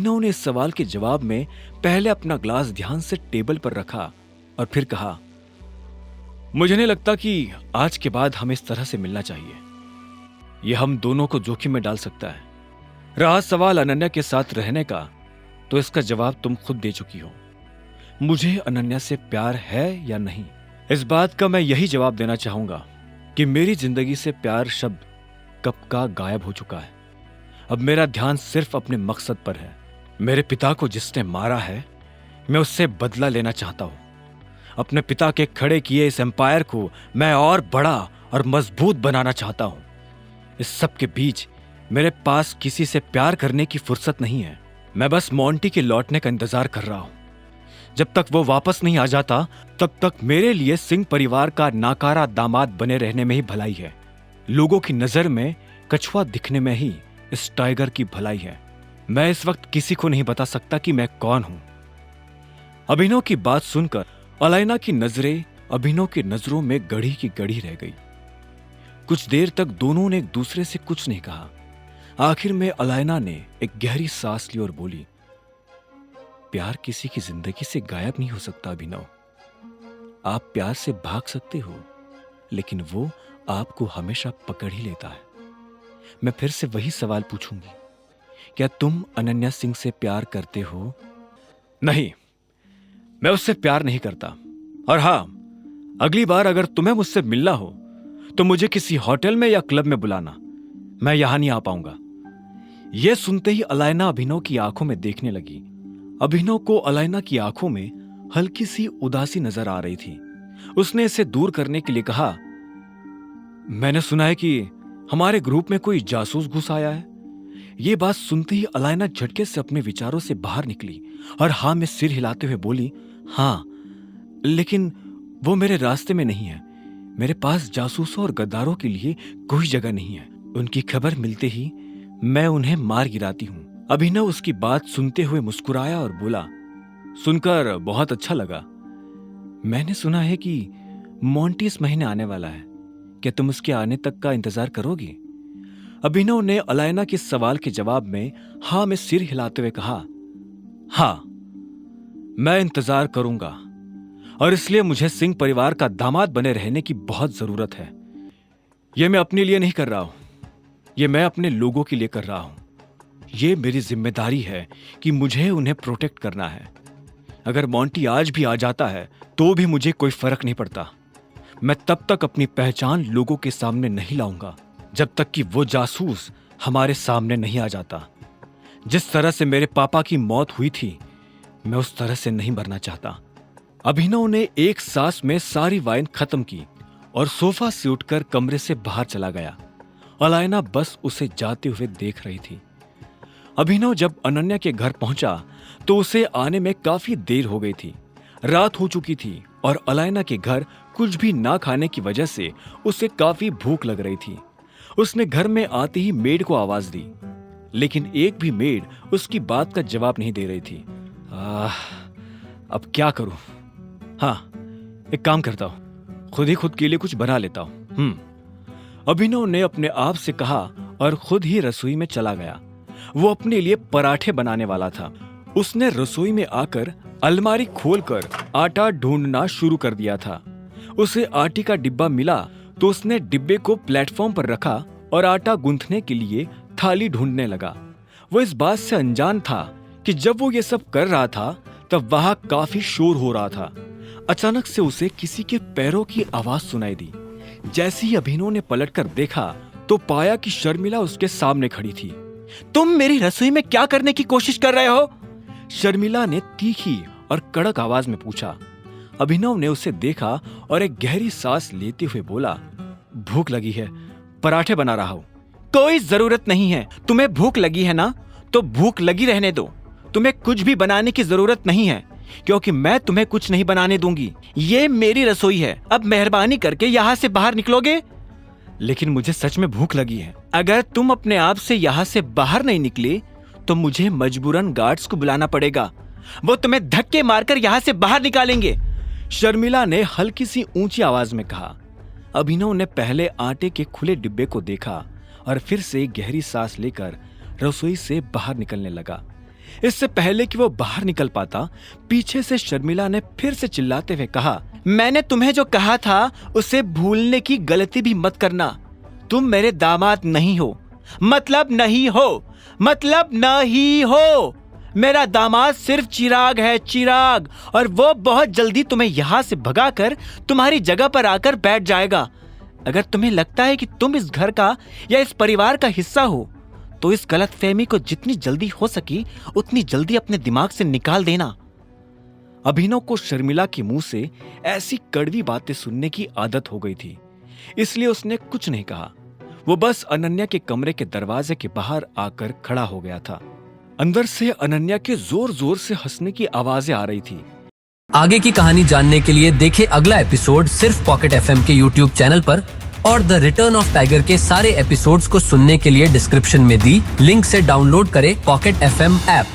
अभिनव ने इस सवाल के जवाब में पहले अपना ग्लास ध्यान से टेबल पर रखा और फिर कहा, मुझे नहीं लगता कि आज के बाद हमें इस तरह से मिलना चाहिए। यह हम दोनों को जोखिम में डाल सकता है। रहा सवाल अनन्या के साथ रहने का, तो इसका जवाब तुम खुद दे चुकी हो। मुझे अनन्या से प्यार है या नहीं, इस बात का मैं यही जवाब देना चाहूंगा कि मेरी जिंदगी से प्यार शब्द कब का गायब हो चुका है। अब मेरा ध्यान सिर्फ अपने मकसद पर है। मेरे पिता को जिसने मारा है, मैं उससे बदला लेना चाहता हूं। अपने पिता के खड़े किए इस एम्पायर को मैं और बड़ा और मजबूत बनाना चाहता हूं। इस सब के बीच मेरे पास किसी से प्यार करने की फुर्सत नहीं है। मैं बस मोंटी के लौटने का इंतजार कर रहा हूं। जब तक वो वापस नहीं आ जाता, तब तक मेरे लिए सिंह परिवार का नाकारा दामाद बने रहने में ही भलाई है। लोगों की नजर में कछुआ दिखने में ही इस टाइगर की भलाई है। मैं इस वक्त किसी को नहीं बता सकता कि मैं कौन हूं। अभिनव की बात सुनकर अलाइना की नजरें अभिनव की नजरों में गड़ी की गड़ी रह गई। कुछ देर तक दोनों ने एक दूसरे से कुछ नहीं कहा। आखिर में अलाइना ने एक गहरी सांस ली और बोली, प्यार किसी की जिंदगी से गायब नहीं हो सकता अभिनव। आप प्यार से भाग सकते हो, लेकिन वो आपको हमेशा पकड़ ही लेता है। मैं फिर से वही सवाल पूछूंगी, क्या तुम अनन्या सिंह से प्यार करते हो? नहीं, मैं उससे प्यार नहीं करता। और हां, अगली बार अगर तुम्हें मुझसे मिलना हो तो मुझे किसी होटल में या क्लब में बुलाना। मैं यहां नहीं आ पाऊंगा। यह सुनते ही अलाइना अभिनव की आंखों में देखने लगी। अभिनव को अलाइना की आंखों में हल्की सी उदासी नजर आ रही थी। उसने इसे दूर करने के लिए कहा, मैंने सुना है कि हमारे ग्रुप में कोई जासूस घुस आया है। यह बात सुनते ही अलाइना झटके से अपने विचारों से बाहर निकली और हां में सिर हिलाते हुए बोली, हां, लेकिन वो मेरे रास्ते में नहीं है। मेरे पास जासूसों और गद्दारों के लिए कोई जगह नहीं है। उनकी खबर मिलते ही मैं उन्हें मार गिराती हूं। अभिनव उसकी बात सुनते हुए मुस्कुराया और बोला, सुनकर बहुत अच्छा लगा। मैंने सुना है कि मोंटी इस महीने आने वाला है। क्या तुम उसके आने तक का इंतजार करोगी? अभिनव ने अलाइना के सवाल के जवाब में हां में सिर हिलाते हुए कहा, हां, मैं इंतजार करूंगा, और इसलिए मुझे सिंह परिवार का दामाद बने रहने की बहुत जरूरत है। यह मैं अपने लिए नहीं कर रहा हूं, यह मैं अपने लोगों के लिए कर रहा हूं। यह मेरी जिम्मेदारी है कि मुझे उन्हें प्रोटेक्ट करना है। अगर मोंटी आज भी आ जाता है तो भी मुझे कोई फर्क नहीं पड़ता। मैं तब तक अपनी पहचान लोगों के सामने नहीं लाऊंगा जब तक कि वो जासूस हमारे सामने नहीं आ जाता। जिस तरह से मेरे पापा की मौत हुई थी, मैं उस तरह से नहीं मरना चाहता। अभिनव ने एक सांस में सारी वाइन खत्म की और सोफा से उठकर कमरे से बाहर चला गया। अलाइना बस उसे जाते हुए देख रही थी। अभिनव जब अनन्या के घर पहुंचा तो उसे आने में काफी देर हो गई थी। रात हो चुकी थी और अलाइना के घर कुछ भी ना खाने की वजह से उसे काफी भूख लग रही थी। उसने घर में आते ही मेड को आवाज दी, लेकिन एक भी मेड उसकी बात का जवाब नहीं दे रही थी। अब क्या करूं? हाँ, एक काम करता हूं, खुद ही खुद के लिए कुछ बना लेता हूं। अभिनव ने अपने आप से कहा और खुद ही रसोई में चला गया। वो अपने लिए पराठे बनाने वाला था। उसने रसोई में आकर अलमारी खोलकर आटा ढूंढना शुरू कर दिया था। उसे आटे का डिब्बा मिला तो उसने डिब्बे को प्लेटफॉर्म पर रखा और आटा गूंथने के लिए थाली ढूंढने लगा। वो इस बात से अनजान था कि जब वो ये सब कर रहा था तब वहां काफी शोर हो रहा था। अचानक से उसे किसी के पैरों की आवाज सुनाई दी। जैसे ही अभिनव ने पलटकर देखा तो पाया कि शर्मिला उसके सामने खड़ी थी। तुम मेरी रसोई में क्या करने की कोशिश कर रहे हो? शर्मिला ने तीखी और कड़क आवाज में पूछा। अभिनव ने उसे देखा और एक गहरी सांस लेते हुए बोला, भूख लगी है, पराठे बना रहा हूं। कोई जरूरत नहीं है। तुम्हें भूख लगी है ना, तो भूख लगी रहने दो। तुम्हें कुछ भी बनाने की जरूरत नहीं है, क्योंकि मैं तुम्हें कुछ नहीं बनाने दूंगी। ये मेरी रसोई है। अब मेहरबानी करके यहाँ से बाहर निकलोगे? लेकिन मुझे सच में भूख लगी है। अगर तुम अपने आप से यहाँ से बाहर नहीं निकले तो मुझे मजबूरन गार्ड्स को बुलाना पड़ेगा। वो तुम्हें धक्के मारकर यहाँ से बाहर निकालेंगे, शर्मिला ने हल्की सी ऊंची आवाज में कहा। अभिनव ने पहले आटे के खुले डिब्बे को देखा और फिर से गहरी सांस लेकर रसोई से बाहर निकलने लगा। इससे पहले कि वो बाहर निकल पाता, पीछे से शर्मिला ने फिर से चिल्लाते हुए कहा, मैंने तुम्हें जो कहा था उसे भूलने की गलती भी मत करना। तुम मेरे दामाद नहीं हो, मतलब नहीं हो, मतलब नहीं हो। मेरा दामाद सिर्फ चिराग है, चिराग, और वो बहुत जल्दी तुम्हें यहां से भगाकर तुम्हारी जगह पर आकर बैठ जाएगा। अगर तुम्हें लगता है कि तुम इस घर का या इस परिवार का हिस्सा हो, तो इस गलतफहमी को जितनी जल्दी हो सकी उतनी जल्दी अपने दिमाग से निकाल देना। अभिनव को शर्मिला के मुंह से ऐसी कड़वी बातें सुनने की आदत हो गई थी, इसलिए उसने कुछ नहीं कहा। वो बस अनन्या के कमरे के दरवाजे के बाहर आकर खड़ा हो गया था। अंदर से अनन्या के जोर जोर से हंसने की आवाजें आ रही थी। आगे की कहानी जानने के लिए देखें अगला एपिसोड सिर्फ पॉकेट एफएम के यूट्यूब चैनल पर, और द रिटर्न ऑफ टाइगर के सारे एपिसोड्स को सुनने के लिए डिस्क्रिप्शन में दी लिंक से डाउनलोड करें पॉकेट एफएम ऐप।